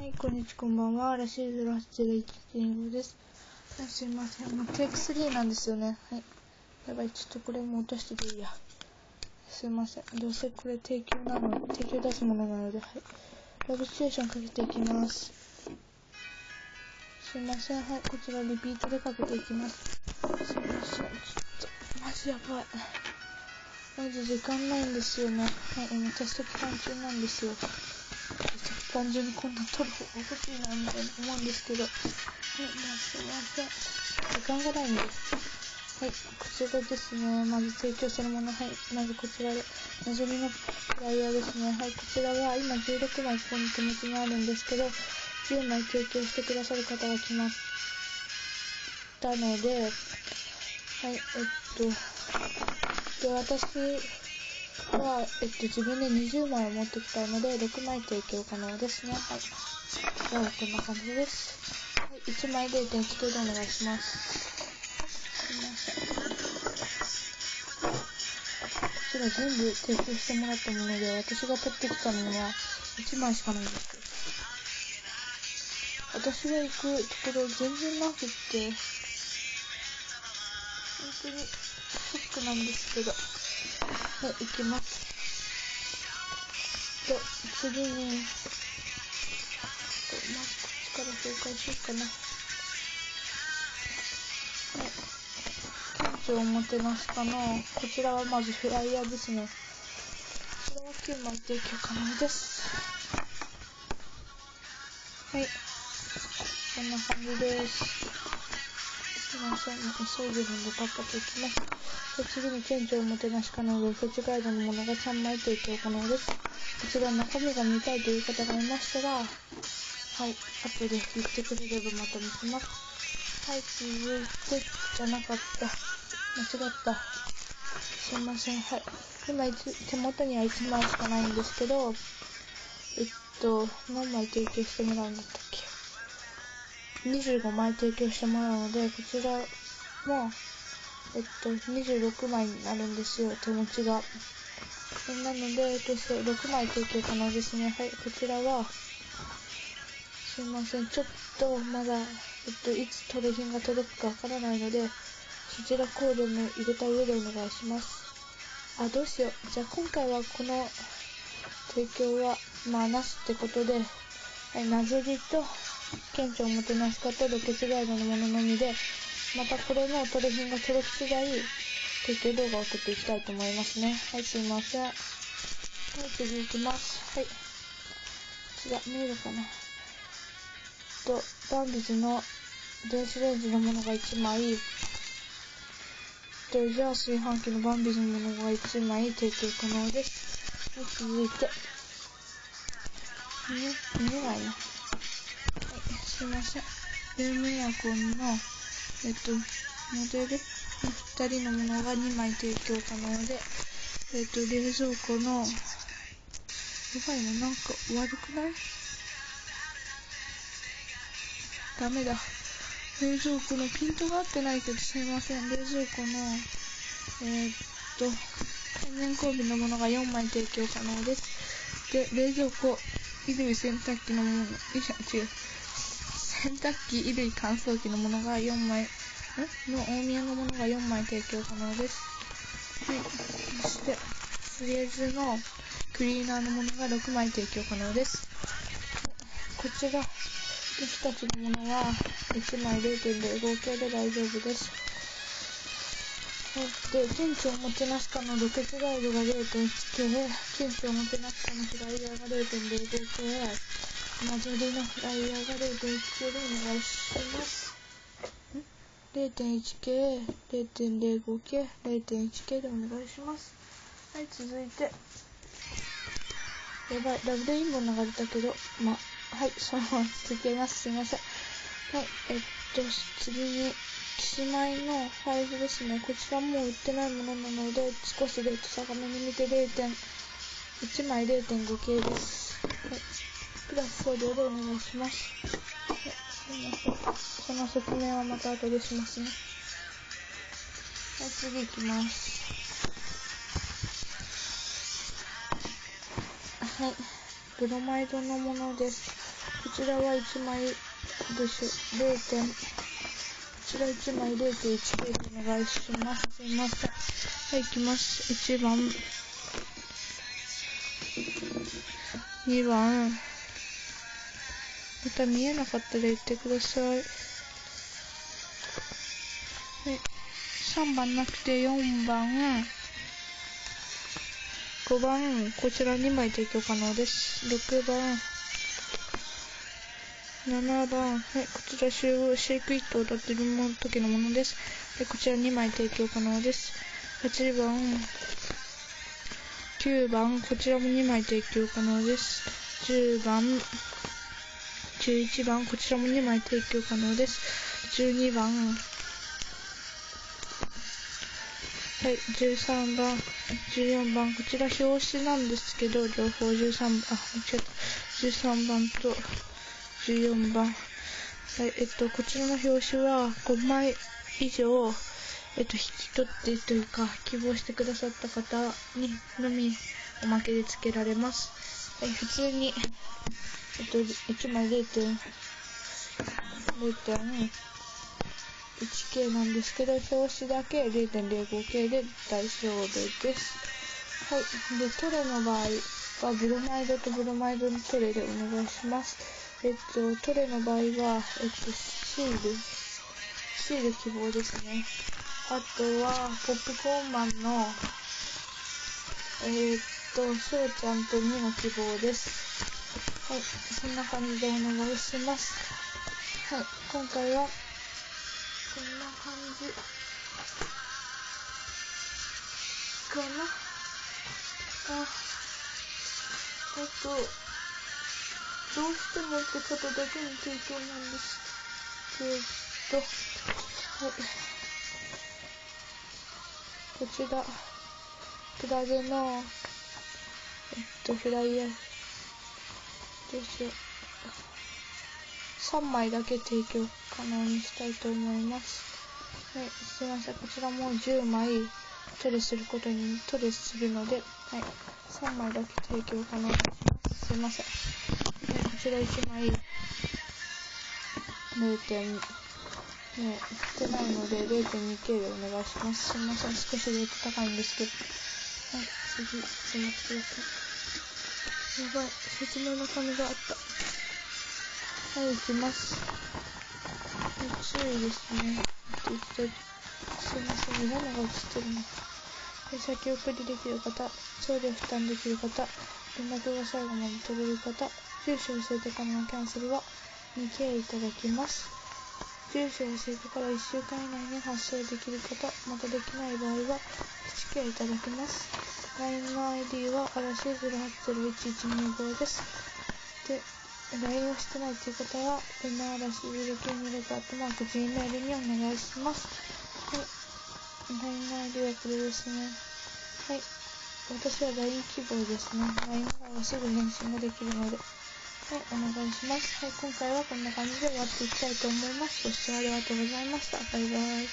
はい、こんにちは、こんばんは。らしい0801です。はい、すいません。もうテイク3なんですよね。はい。やばい、ちょっとこれも落としてていいや。すいません。どうせこれ提供出すものなので、はい。ラブシチュエーションかけていきます。すいません。はい、こちらリピートでかけていきます。すいません。ちょっと、マジやばい。マジ時間ないんですよね。はい、今テスト期間中なんですよ。単純にこんな撮る方がおかしいなみたいな思うんですけど、はい、まあすいません。時間がないんです。はい、こちらですね。まず提供するもの、はい、まずこちらで、なじみのフライヤーですね。はい、こちらは今16枚ここに手持ちにあるんですけど、10枚提供してくださる方が来ましたので、はい、で、私は、自分で20枚を持ってきたので、6枚提供可能ですね。はい。では、こんな感じです。はい。1枚 0.1 でお願いします。すいません。こちら全部提供してもらったもので、私が取ってきたのは1枚しかないんですよ。私が行くところ全然なくって、本当にショックなんですけど、はい、行きます。と、次に、まずこっちから紹介しようかな。はい。県庁おもてなし課の、こちらはまずフライヤーですね。こちらは9枚提供可能です。はい。こんな感じです。すいません。急いでるんでパッパといきます。で、次に県庁おもてなし課のロケ地ガイドのものが3枚提供可能です。こちら中身が見たいという方がいましたら、はい、後で言ってくれればまた見せます。はい、続いて、じゃなかった。間違った。すいません。はい。今、手元には1枚しかないんですけど、何枚提供してもらうんだったっけ。25枚提供してもらうので、こちらも、26枚になるんですよ、手持ちが。なので、6枚提供可能ですね。はい、こちらは、すいません。ちょっと、まだ、いつトレ品が届くかわからないので、そちらコードも入れた上でお願いします。あ、どうしよう。じゃあ今回はこの提供は、なしってことで、はい、なぜりと、県庁おもてなし課とロケ地ガイドのもののみで、またこれのトレ品が届き次第、提供動画を送っていきたいと思いますね。はい、すいません。はい、次行きます。はい。こちら、見えるかな。バンビズの電子レンジのものが1枚、じゃあ炊飯器のバンビズのものが1枚提供可能です。はい、続いて、見えないな。はい、すいません。ルームエアコンの、モデルの2人のものが2枚提供可能で、冷蔵庫の、やばいな、なんか悪くない？ダメだ。冷蔵庫のピントが合ってないけどすいません。冷蔵庫の、天然交尾のものが4枚提供可能です。で、冷蔵庫、衣類洗濯機のもの、洗濯機、衣類乾燥機のものが4枚、大宮のものが4枚提供可能です。はい。そして、フレーズのクリーナーのものが6枚提供可能です。こちら、私たちのものは1枚 0.05 系で大丈夫です。で、県庁おもてなし課のロケ地ガイドが 0.1 系、県庁おもてなし課のフライヤーが 0.05 系、なぞりのフライヤーが 0.1 系でお願いします。0.1 系、0.05 系、0.1 系でお願いします。はい、続いて、やばい、ラブレインボー流れたけど、はい、そのまま続けます。すいません。はい、次に、キスマイの5ですね。こちらもう売ってないものなので、少しレート高めに見て1枚 0.5 系です。はい。プラス送料でお願いします。はい、すいません。その説明はまた後でしますね。はい、次行きます。はい。ブロマイドのものです。こちらは1枚でしょ、こちら1枚 0.1K でお願いします。すいません。はい、いきます。1番、2番、また見えなかったら言ってください。はい、3番なくて4番、5番、こちら2枚提供可能です。6番、7番、はい、こちらシェイクイットを歌っている時のものです。はい、こちら2枚提供可能です。8番、9番、こちらも2枚提供可能です。10番、11番、こちらも2枚提供可能です。12番、はい、13番、14番、こちら表紙なんですけど、両方13番、間違えた。13番と14番。はい、こちらの表紙は5枚以上、引き取ってというか、希望してくださった方にのみおまけで付けられます。はい、普通に、1枚 0.1K なんですけど、表紙だけ 0.05K で大丈夫です。はい、で、トレの場合は、ブロマイドとブロマイドのトレでお願いします。トレの場合は、シール希望ですね。あとは、ポップコーンマンの、しょうちゃんと2の希望です。はい、そんな感じでお願いします。はい、今回は、こんな感じ、かな。どうしてもって方だけに提供なんですけど、はい。こちら、プラグの、フライヤー、どうしよう。3枚だけ提供可能にしたいと思います。はい、すいません。こちらも10枚トレするので、はい、3枚だけ提供可能にします。すいません。はい、こちら1枚、0.2、ね、振ってないので 0.2K でお願いします。すいません。少しレート高いんですけど。はい、次、お待ちください。やばい、説明の紙があった。はい、行きます。はい、注意ですね。すいません、色のが映ってるの。はい、先送りできる方、送料負担できる方、連絡が最後まで取れる方、住所を教えてからのキャンセルは 2K いただきます。住所を教えてから1週間以内に発送できる方、またできない場合は 1K いただきます。LINE の ID は嵐08011125です。で、LINE をしてないという方は、嵐0926@gmail にお願いします。はい。LINE の ID はこれですね。はい。私は LINE 希望ですね。LINE はすぐ返信ができるので。はい、お願いします。はい、今回はこんな感じで終わっていきたいと思います。ご視聴ありがとうございました。バイバイ。